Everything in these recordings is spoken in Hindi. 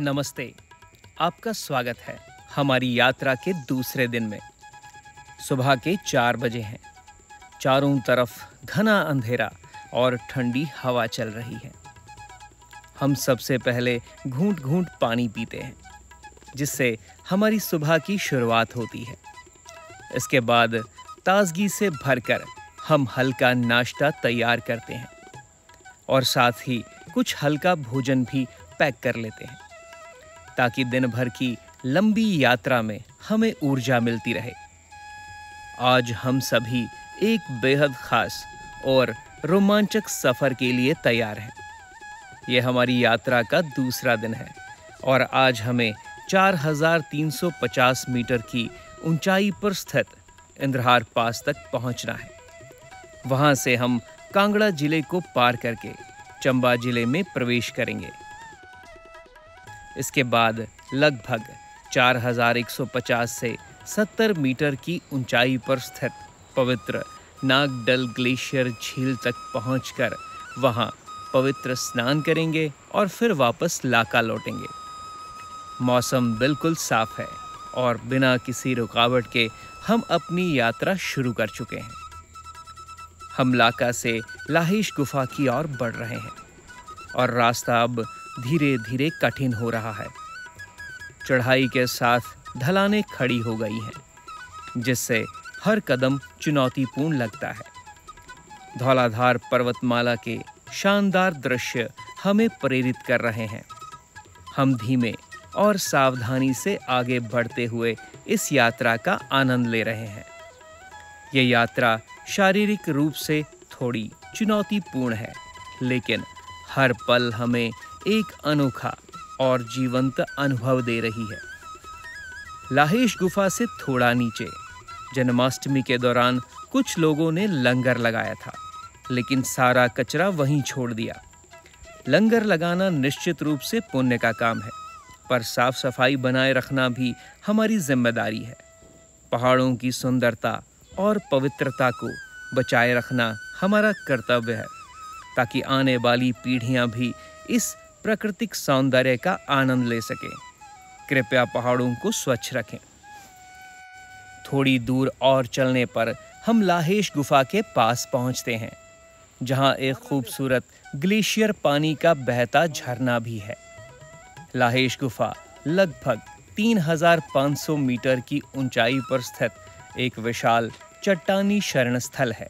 नमस्ते। आपका स्वागत है हमारी यात्रा के दूसरे दिन में। सुबह के 4 बजे हैं। चारों तरफ घना अंधेरा और ठंडी हवा चल रही है। हम सबसे पहले घूंट घूंट पानी पीते हैं, जिससे हमारी सुबह की शुरुआत होती है। इसके बाद ताजगी से भरकर हम हल्का नाश्ता तैयार करते हैं और साथ ही कुछ हल्का भोजन भी पैक कर लेते हैं, ताकि दिन भर की लंबी यात्रा में हमें ऊर्जा मिलती रहे। आज हम सभी एक बेहद खास और रोमांचक सफर के लिए तैयार हैं। यह हमारी यात्रा का दूसरा दिन है और आज हमें 4350 मीटर की ऊंचाई पर स्थित इंद्रहार पास तक पहुंचना है। वहां से हम कांगड़ा जिले को पार करके चंबा जिले में प्रवेश करेंगे। इसके बाद लगभग 4150 से 70 मीटर की ऊंचाई पर स्थित पवित्र नागडल ग्लेशियर झील तक पहुंचकर वहां पवित्र स्नान करेंगे और फिर वापस लाका लौटेंगे। मौसम बिल्कुल साफ है और बिना किसी रुकावट के हम अपनी यात्रा शुरू कर चुके हैं। हम लाका से लाहेश गुफा की ओर बढ़ रहे हैं और रास्ता अब धीरे धीरे कठिन हो रहा है। चढ़ाई के साथ ढलानें खड़ी हो गई हैं, जिससे हर कदम चुनौतीपूर्ण लगता है। धौलाधार पर्वतमाला के शानदार दृश्य हमें प्रेरित कर रहे हैं। हम धीमे और सावधानी से आगे बढ़ते हुए इस यात्रा का आनंद ले रहे हैं। ये यात्रा शारीरिक रूप से थोड़ी चुनौतीपूर्ण है, लेकिन हर पल हमें एक अनोखा और जीवंत अनुभव दे रही है। लाहेश गुफा से थोड़ा नीचे जन्माष्टमी के दौरान कुछ लोगों ने लंगर लगाया था, लेकिन सारा कचरा वहीं छोड़ दिया। लंगर लगाना निश्चित रूप से पुण्य का काम है, पर साफ सफाई बनाए रखना भी हमारी जिम्मेदारी है। पहाड़ों की सुंदरता और पवित्रता को बचाए रखना हमारा कर्तव्य है, ताकि आने वाली पीढ़ियां भी इस प्राकृतिक सौंदर्य का आनंद ले सकें। कृपया पहाड़ों को स्वच्छ रखें। थोड़ी दूर और चलने पर हम लाहेश गुफा के पास पहुंचते हैं, जहां एक खूबसूरत ग्लेशियर पानी का बहता झरना भी है। लाहेश गुफा लगभग 3500 मीटर की ऊंचाई पर स्थित एक विशाल चट्टानी शरण स्थल है,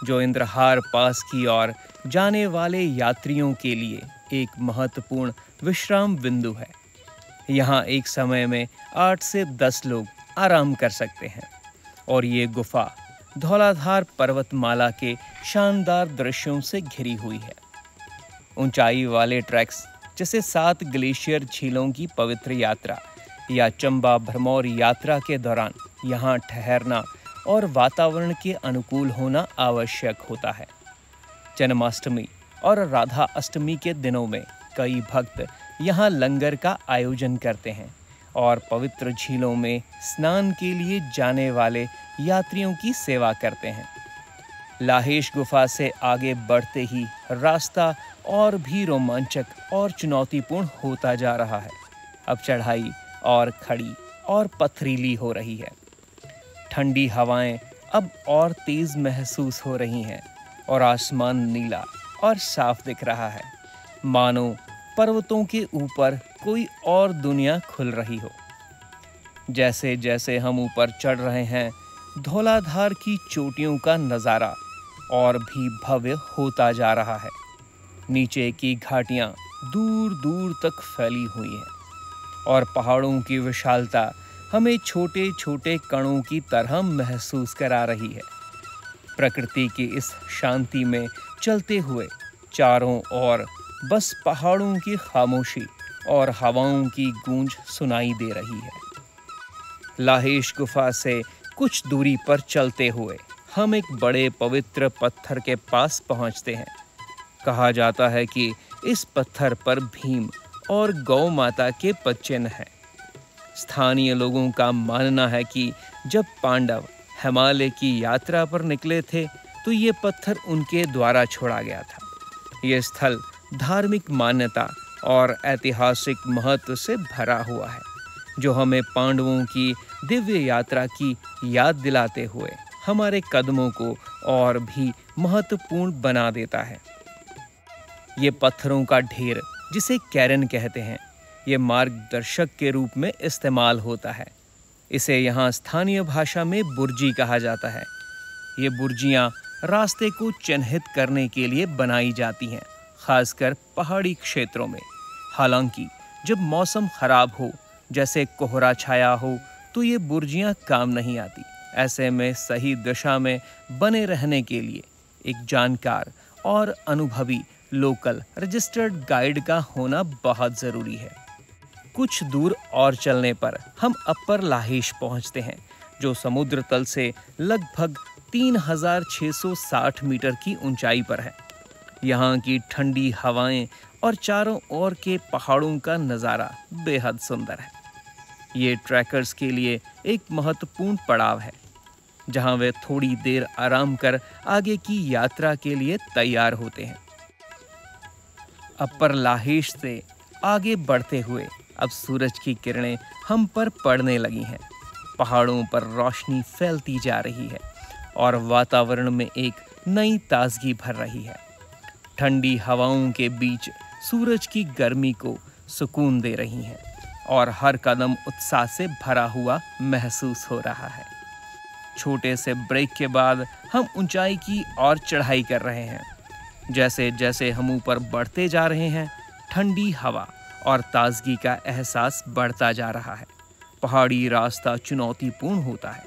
जो इंद्रहार पास की ओर जाने वाले यात्रियों के लिए एक महत्वपूर्ण विश्राम बिंदु है। यहाँ एक समय में 8 से 10 लोग आराम कर सकते हैं और ये गुफा धौलाधार पर्वतमाला के शानदार दृश्यों से घिरी हुई है। ऊंचाई वाले ट्रैक्स जैसे 7 ग्लेशियर झीलों की पवित्र यात्रा या चंबा भ्रमौर यात्रा के दौरान यहाँ ठहरना और वातावरण के अनुकूल होना आवश्यक होता है। जन्माष्टमी और राधा अष्टमी के दिनों में कई भक्त यहाँ लंगर का आयोजन करते हैं और पवित्र झीलों में स्नान के लिए जाने वाले यात्रियों की सेवा करते हैं। लाहेश गुफा से आगे बढ़ते ही रास्ता और भी रोमांचक और चुनौतीपूर्ण होता जा रहा है। अब चढ़ाई और खड़ी और पथरीली हो रही है। ठंडी हवाएं अब और तेज महसूस हो रही हैं और आसमान नीला और साफ दिख रहा है, मानो पर्वतों के ऊपर कोई और दुनिया खुल रही हो। जैसे जैसे हम ऊपर चढ़ रहे हैं, धौलाधार की चोटियों का नज़ारा और भी भव्य होता जा रहा है। नीचे की घाटियां दूर दूर तक फैली हुई हैं और पहाड़ों की विशालता हमें छोटे छोटे कणों की तरह महसूस करा रही है। प्रकृति की इस शांति में चलते हुए चारों ओर बस पहाड़ों की खामोशी और हवाओं की गूंज सुनाई दे रही है। लाहेश गुफा से कुछ दूरी पर चलते हुए हम एक बड़े पवित्र पत्थर के पास पहुंचते हैं। कहा जाता है कि इस पत्थर पर भीम और गौ माता के पदचिन्ह हैं। स्थानीय लोगों का मानना है कि जब पांडव हिमालय की यात्रा पर निकले थे, तो ये पत्थर उनके द्वारा छोड़ा गया था। ये स्थल धार्मिक मान्यता और ऐतिहासिक महत्व से भरा हुआ है, जो हमें पांडवों की दिव्य यात्रा की याद दिलाते हुए हमारे कदमों को और भी महत्वपूर्ण बना देता है। ये पत्थरों का ढेर, जिसे कैरन कहते हैं, ये मार्गदर्शक के रूप में इस्तेमाल होता है। इसे यहाँ स्थानीय भाषा में बुर्जी कहा जाता है। ये बुर्जियाँ रास्ते को चिन्हित करने के लिए बनाई जाती हैं, खासकर पहाड़ी क्षेत्रों में। हालांकि जब मौसम खराब हो, जैसे कोहरा छाया हो, तो ये बुर्जियाँ काम नहीं आती। ऐसे में सही दिशा में बने रहने के लिए एक जानकार और अनुभवी लोकल रजिस्टर्ड गाइड का होना बहुत ज़रूरी है। कुछ दूर और चलने पर हम अपर लाहेश पहुंचते हैं, जो समुद्र तल से लगभग 3660 मीटर की ऊंचाई पर है। यहाँ की ठंडी हवाएं और चारों ओर के पहाड़ों का नज़ारा बेहद सुंदर है। ये ट्रैकर्स के लिए एक महत्वपूर्ण पड़ाव है, जहाँ वे थोड़ी देर आराम कर आगे की यात्रा के लिए तैयार होते हैं। अपर लाहेश से आगे बढ़ते हुए अब सूरज की किरणें हम पर पड़ने लगी हैं। पहाड़ों पर रोशनी फैलती जा रही है और वातावरण में एक नई ताजगी भर रही है। ठंडी हवाओं के बीच सूरज की गर्मी को सुकून दे रही हैं और हर कदम उत्साह से भरा हुआ महसूस हो रहा है। छोटे से ब्रेक के बाद हम ऊंचाई की ओर चढ़ाई कर रहे हैं। जैसे जैसे हम ऊपर बढ़ते जा रहे हैं, ठंडी हवा और ताजगी का एहसास बढ़ता जा रहा है। पहाड़ी रास्ता चुनौतीपूर्ण होता है,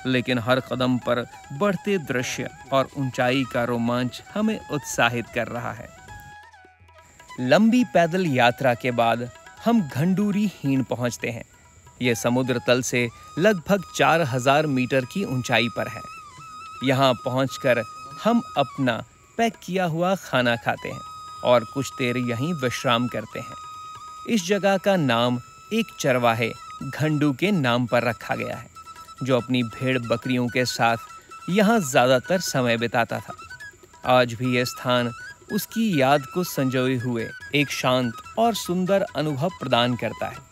लेकिन हर कदम पर बढ़ते दृश्य और ऊंचाई का रोमांच हमें उत्साहित कर रहा है। लंबी पैदल यात्रा के बाद हम घंडूरी हीन पहुंचते हैं। यह समुद्र तल से लगभग 4000 मीटर की ऊंचाई पर है। यहाँ पहुंचकर हम अपना पैक किया हुआ खाना खाते हैं और कुछ देर यहीं विश्राम करते हैं। इस जगह का नाम एक चरवाहे घंडू के नाम पर रखा गया है, जो अपनी भेड़ बकरियों के साथ यहाँ ज़्यादातर समय बिताता था। आज भी यह स्थान उसकी याद को संजोए हुए एक शांत और सुंदर अनुभव प्रदान करता है।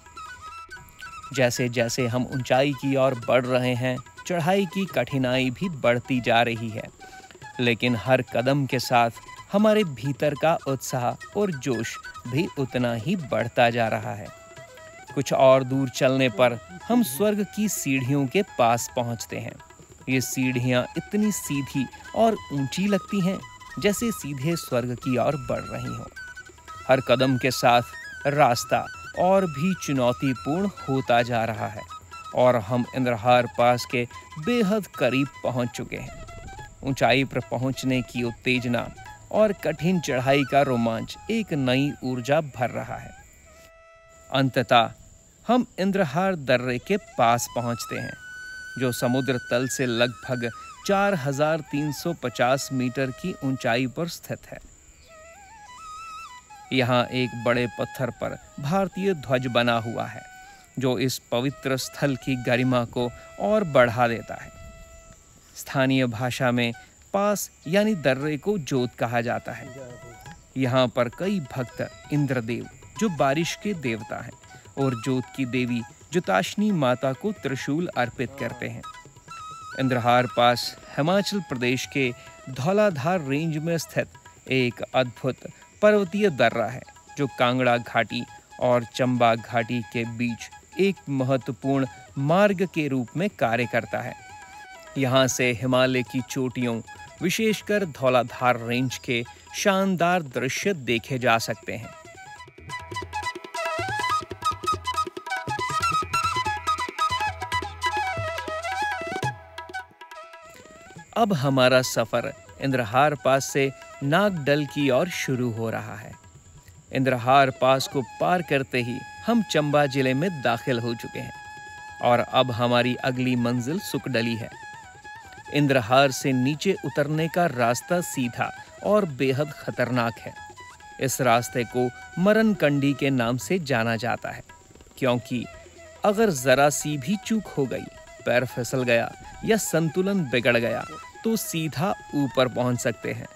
जैसे जैसे हम ऊंचाई की ओर बढ़ रहे हैं, चढ़ाई की कठिनाई भी बढ़ती जा रही है, लेकिन हर कदम के साथ हमारे भीतर का उत्साह और जोश भी उतना ही बढ़ता जा रहा है। कुछ और दूर चलने पर हम स्वर्ग की सीढ़ियों के पास पहुंचते हैं। ये सीढ़ियां इतनी सीधी और ऊंची लगती हैं, जैसे सीधे स्वर्ग की ओर बढ़ रही हों। हर कदम के साथ रास्ता और भी चुनौतीपूर्ण होता जा रहा है और हम इंद्रहार पास के बेहद करीब पहुंच चुके हैं। ऊंचाई पर पहुंचने की उत्तेजना और कठिन चढ़ाई का रोमांच एक नई ऊर्जा भर रहा है। अंततः हम इंद्रहार दर्रे के पास पहुंचते हैं, जो समुद्र तल से लगभग 4350 मीटर की ऊंचाई पर स्थित है। यहाँ एक बड़े पत्थर पर भारतीय ध्वज बना हुआ है, जो इस पवित्र स्थल की गरिमा को और बढ़ा देता है। स्थानीय भाषा में पास यानी दर्रे को जोत कहा जाता है। यहाँ पर कई भक्त इंद्रदेव, जो बारिश के देवता हैं, और जोत की देवी जुताशनी माता को त्रिशूल अर्पित करते हैं। इंद्रहार पास हिमाचल प्रदेश के धौलाधार रेंज में स्थित एक अद्भुत पर्वतीय दर्रा है, जो कांगड़ा घाटी और चंबा घाटी के बीच एक महत्वपूर्ण मार्ग के रूप में कार्य करता है। यहाँ से हिमालय की चोटियों, विशेषकर धौलाधार रेंज के शानदार दृश्य देखे जा सकते हैं। अब हमारा सफर इंद्रहार पास से नागडल की ओर शुरू हो रहा है। इंद्रहार पास को पार करते ही हम चंबा जिले में दाखिल हो चुके हैं और अब हमारी अगली मंजिल सुकडली है। इंद्रहार से नीचे उतरने का रास्ता सीधा और बेहद खतरनाक है। इस रास्ते को मरनकंडी के नाम से जाना जाता है, क्योंकि अगर जरा सी भी चूक हो गई, पैर फिसल गया या संतुलन बिगड़ गया, तो सीधा ऊपर पहुंच सकते हैं।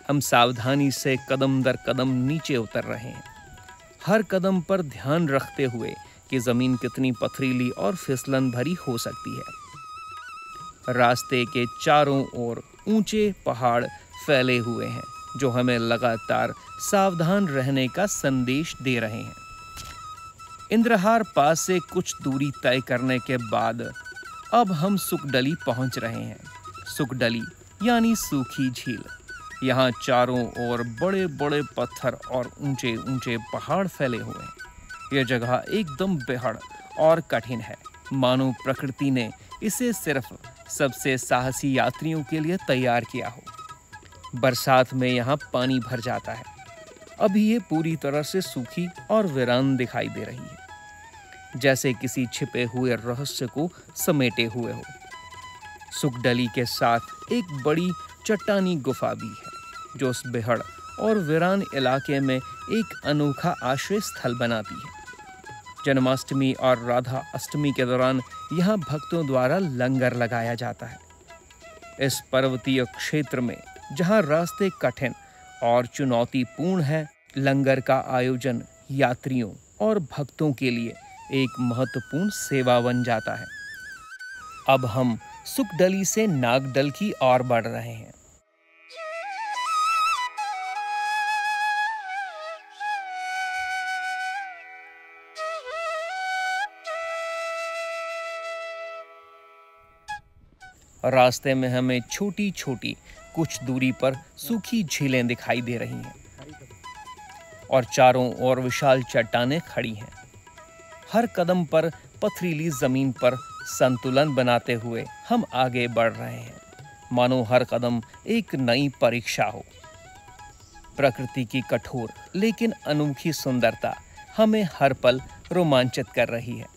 हम सावधानी से कदम दर कदम नीचे उतर रहे हैं। हर कदम पर ध्यान रखते हुए कि जमीन कितनी पथरीली और फिसलन भरी हो सकती है। रास्ते के चारों ओर ऊंचे पहाड़ फैले हुए हैं जो हमें लगातार सावधान रहने का संदेश दे रहे हैं। इंद्रहार पास से कुछ दूरी तय करने के बाद अब हम सुखडली पहुंच रहे हैं। सुखडली यानी सूखी झील। यहाँ चारों ओर बड़े बड़े पत्थर और ऊंचे ऊंचे पहाड़ फैले हुए हैं। यह जगह एकदम बेहद और कठिन है, मानो प्रकृति ने इसे सिर्फ सबसे साहसी यात्रियों के लिए तैयार किया हो। बरसात में यहाँ पानी भर जाता है। अभी ये पूरी तरह से सूखी और वीरान दिखाई दे रही है, जैसे किसी छिपे हुए रहस्य को समेटे हुए हो। सुखडली के साथ एक बड़ी चट्टानी गुफा भी है जो उस बेहद और वीरान इलाके में एक अनोखा आश्रय स्थल बनाती है। जन्माष्टमी और राधा अष्टमी के दौरान यहाँ भक्तों द्वारा लंगर लगाया जाता है। इस पर्वतीय क्षेत्र में जहाँ रास्ते कठिन और चुनौतीपूर्ण है, लंगर का आयोजन यात्रियों और भक्तों के लिए एक महत्वपूर्ण सेवा बन जाता है। अब हम सुखडली से नागडल की ओर बढ़ रहे हैं। रास्ते में हमें छोटी छोटी कुछ दूरी पर सूखी झीलें दिखाई दे रही हैं और चारों ओर विशाल चट्टानें खड़ी हैं। हर कदम पर पथरीली जमीन पर संतुलन बनाते हुए हम आगे बढ़ रहे हैं, मानो हर कदम एक नई परीक्षा हो। प्रकृति की कठोर लेकिन अनोखी सुंदरता हमें हर पल रोमांचित कर रही है।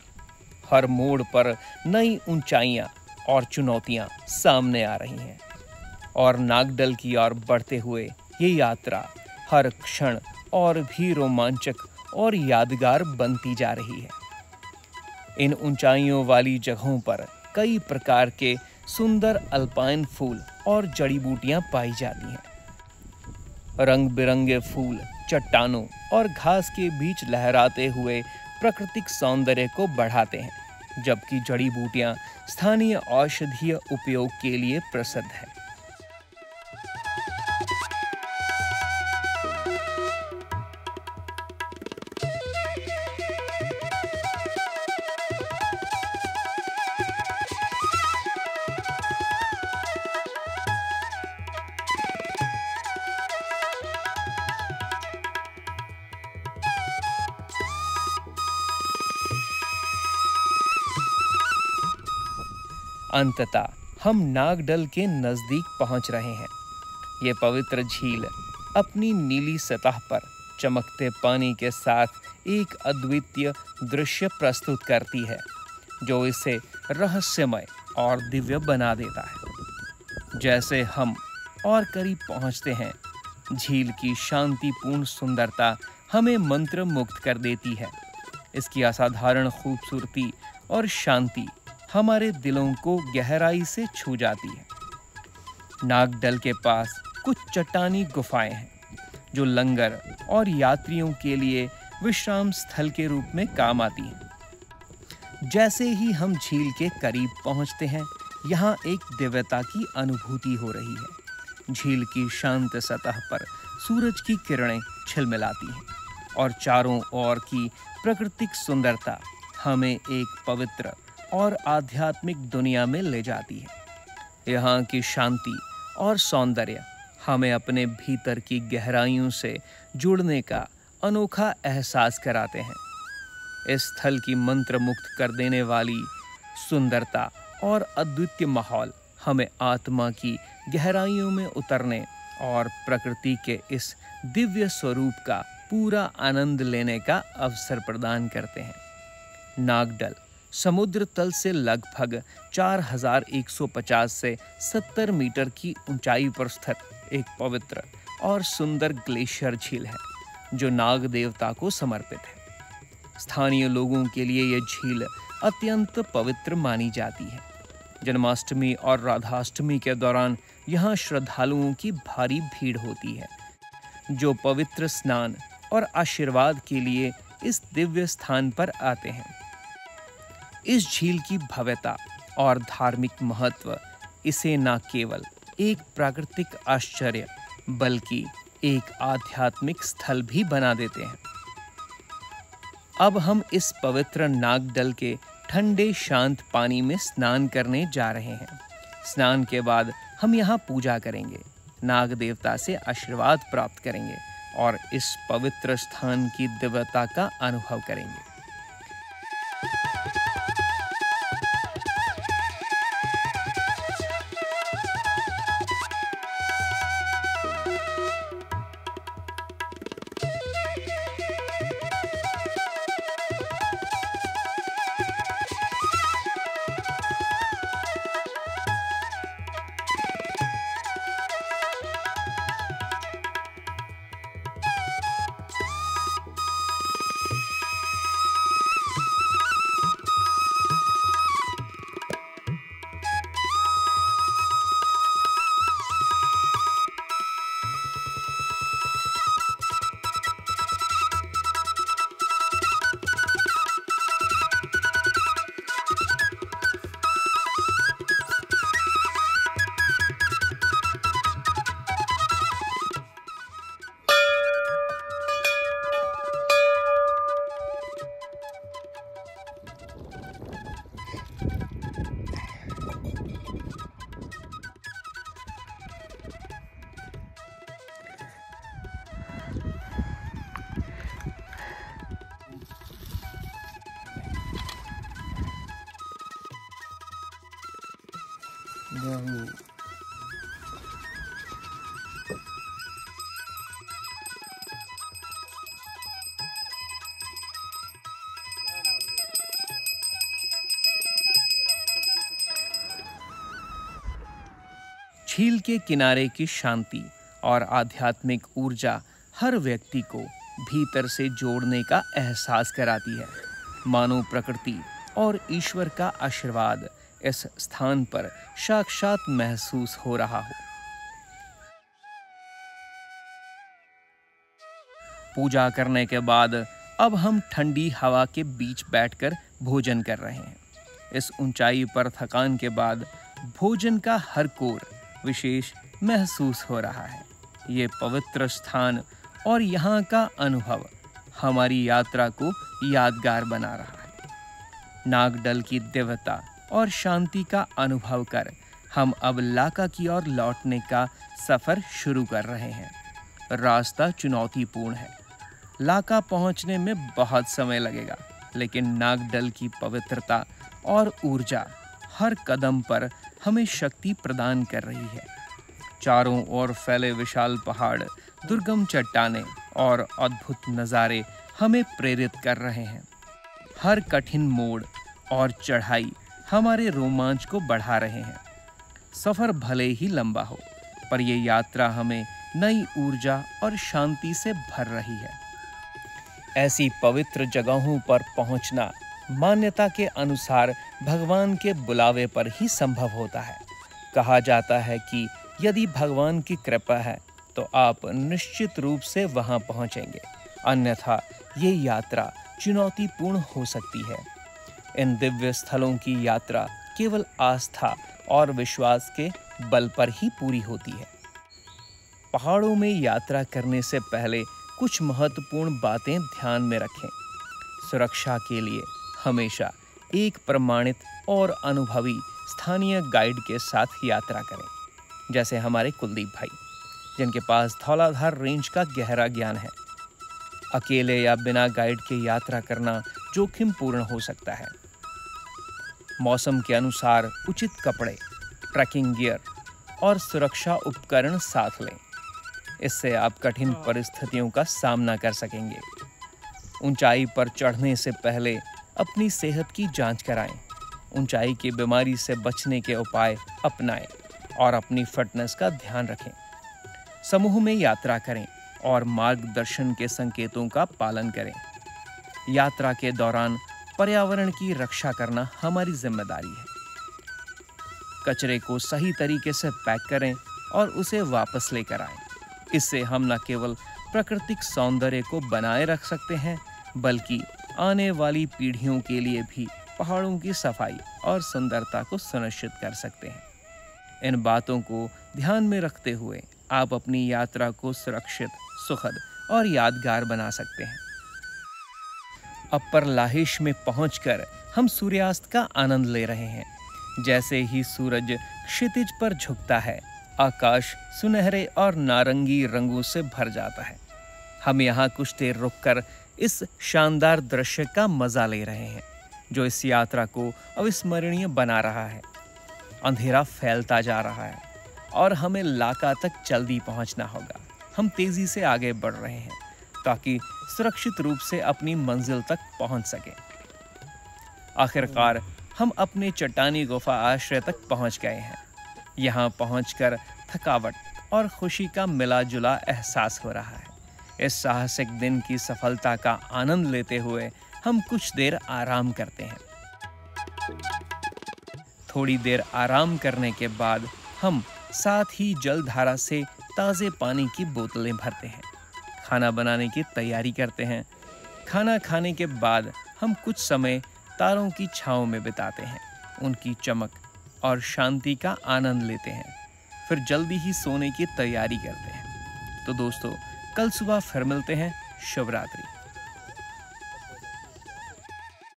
हर मोड़ पर नई ऊंचाइयां और चुनौतियां सामने आ रही हैं और नागडल की ओर बढ़ते हुए ये यात्रा हर क्षण और भी रोमांचक और यादगार बनती जा रही है। इन ऊंचाइयों वाली जगहों पर कई प्रकार के सुंदर अल्पाइन फूल और जड़ी बूटियां पाई जाती हैं। रंग बिरंगे फूल चट्टानों और घास के बीच लहराते हुए प्राकृतिक सौंदर्य को बढ़ाते हैं, जबकि जड़ी बूटियां स्थानीय औषधीय उपयोग के लिए प्रसिद्ध हैं। अंततः हम नागडल के नजदीक पहुंच रहे हैं। ये पवित्र झील अपनी नीली सतह पर चमकते पानी के साथ एक अद्वितीय दृश्य प्रस्तुत करती है, जो इसे रहस्यमय और दिव्य बना देता है। जैसे हम और करीब पहुंचते हैं, झील की शांतिपूर्ण सुंदरता हमें मंत्रमुग्ध कर देती है। इसकी असाधारण खूबसूरती और शांति हमारे दिलों को गहराई से छू जाती है। नागडल के पास कुछ चट्टानी गुफाएं हैं जो लंगर और यात्रियों के लिए विश्राम स्थल के रूप में काम आती हैं। जैसे ही हम झील के करीब पहुंचते हैं, यहाँ एक दिव्यता की अनुभूति हो रही है। झील की शांत सतह पर सूरज की किरणें झिलमिलाती हैं और चारों ओर की प्राकृतिक सुंदरता हमें एक पवित्र और आध्यात्मिक दुनिया में ले जाती है। यहाँ की शांति और सौंदर्य हमें अपने भीतर की गहराइयों से जुड़ने का अनोखा एहसास कराते हैं। इस स्थल की मंत्रमुग्ध कर देने वाली सुंदरता और अद्वितीय माहौल हमें आत्मा की गहराइयों में उतरने और प्रकृति के इस दिव्य स्वरूप का पूरा आनंद लेने का अवसर प्रदान करते हैं। नागडल समुद्र तल से लगभग 4150 से 70 मीटर की ऊंचाई पर स्थित एक पवित्र और सुंदर ग्लेशियर झील है, जो नाग देवता को समर्पित है। स्थानीय लोगों के लिए यह झील अत्यंत पवित्र मानी जाती है। जन्माष्टमी और राधाष्टमी के दौरान यहाँ श्रद्धालुओं की भारी भीड़ होती है, जो पवित्र स्नान और आशीर्वाद के लिए इस दिव्य स्थान पर आते हैं। इस झील की भव्यता और धार्मिक महत्व इसे न केवल एक प्राकृतिक आश्चर्य बल्कि एक आध्यात्मिक स्थल भी बना देते हैं। अब हम इस पवित्र नागडल के ठंडे शांत पानी में स्नान करने जा रहे हैं। स्नान के बाद हम यहाँ पूजा करेंगे, नाग देवता से आशीर्वाद प्राप्त करेंगे और इस पवित्र स्थान की दिव्यता का अनुभव करेंगे। झील के किनारे की शांति और आध्यात्मिक ऊर्जा हर व्यक्ति को भीतर से जोड़ने का एहसास कराती है, मानो प्रकृति और ईश्वर का आशीर्वाद इस स्थान पर साक्षात महसूस हो रहा हो। पूजा करने के बाद अब हम ठंडी हवा के बीच बैठकर भोजन कर रहे हैं। इस ऊंचाई पर थकान के बाद भोजन का हर कोर विशेष महसूस हो रहा है। ये पवित्र स्थान और यहाँ का अनुभव हमारी यात्रा को यादगार बना रहा है। नागडल की दिव्यता और शांति का अनुभव कर हम अब लाका की ओर लौटने का सफर शुरू कर रहे हैं। रास्ता चुनौतीपूर्ण है, लाका पहुंचने में बहुत समय लगेगा, लेकिन नागडल की पवित्रता और ऊर्जा हर कदम पर हमें शक्ति प्रदान कर रही है। चारों ओर फैले विशाल पहाड़, दुर्गम चट्टानें और अद्भुत नज़ारे हमें प्रेरित कर रहे हैं। हर कठिन मोड़ और चढ़ाई हमारे रोमांच को बढ़ा रहे हैं। सफ़र भले ही लंबा हो, पर यह यात्रा हमें नई ऊर्जा और शांति से भर रही है। ऐसी पवित्र जगहों पर पहुंचना मान्यता के अनुसार भगवान के बुलावे पर ही संभव होता है। कहा जाता है कि यदि भगवान की कृपा है तो आप निश्चित रूप से वहां पहुंचेंगे, अन्यथा ये यात्रा चुनौतीपूर्ण हो सकती है। इन दिव्य स्थलों की यात्रा केवल आस्था और विश्वास के बल पर ही पूरी होती है। पहाड़ों में यात्रा करने से पहले कुछ महत्वपूर्ण बातें ध्यान में रखें। सुरक्षा के लिए हमेशा एक प्रमाणित और अनुभवी स्थानीय गाइड के साथ यात्रा करें, जैसे हमारे कुलदीप भाई, जिनके पास धौलाधार रेंज का गहरा ज्ञान है। अकेले या बिना गाइड के यात्रा करना जोखिमपूर्ण हो सकता है। मौसम के अनुसार उचित कपड़े, ट्रैकिंग गियर और सुरक्षा उपकरण साथ लें। इससे आप कठिन परिस्थितियों का सामना कर सकेंगे। ऊंचाई पर चढ़ने से पहले अपनी सेहत की जांच कराएं, ऊंचाई की बीमारी से बचने के उपाय अपनाएं और अपनी फिटनेस का ध्यान रखें। समूह में यात्रा करें और मार्गदर्शन के संकेतों का पालन करें। यात्रा के दौरान पर्यावरण की रक्षा करना हमारी जिम्मेदारी है। कचरे को सही तरीके से पैक करें और उसे वापस लेकर आएं। इससे हम न केवल प्राकृतिक सौंदर्य को बनाए रख सकते हैं, बल्कि आने वाली पीढ़ियों के लिए भी पहाड़ों की सफाई और सुंदरता को सुनिश्चित कर सकते हैं। इन बातों को ध्यान में रखते हुए आप अपनी यात्रा को सुरक्षित, सुखद और यादगार बना सकते हैं। अपर लाहिश में पहुंचकर हम सूर्यास्त का आनंद ले रहे हैं। जैसे ही सूरज क्षितिज पर झुकता है, आकाश सुनहरे और नारंगी रंगों से भर जाता है। हम यहाँ कुछ देर रुककर इस शानदार दृश्य का मजा ले रहे हैं, जो इस यात्रा को अविस्मरणीय बना रहा है। अंधेरा फैलता जा रहा है और हमें लाका तक जल्दी पहुंचना होगा। हम तेजी से आगे बढ़ रहे हैं ताकि सुरक्षित रूप से अपनी मंजिल तक पहुंच सके। आखिरकार हम अपने चट्टानी गुफा आश्रय तक पहुंच गए हैं। यहाँ पहुंचकर थकावट और खुशी का मिला जुला एहसास हो रहा है। इस साहसिक दिन की सफलता का आनंद लेते हुए हम कुछ देर आराम करते हैं। थोड़ी देर आराम करने के बाद हम साथ ही जलधारा से ताज़े पानी की बोतलें भरते हैं। खाना बनाने की तैयारी करते हैं। खाना खाने के बाद हम कुछ समय तारों की छांव में बिताते हैं, उनकी चमक और शांति का आनंद लेते हैं। फिर जल्दी ही सोने की तैयारी करते हैं। तो दोस्तों, कल सुबह फिर मिलते हैं। शुभ रात्रि।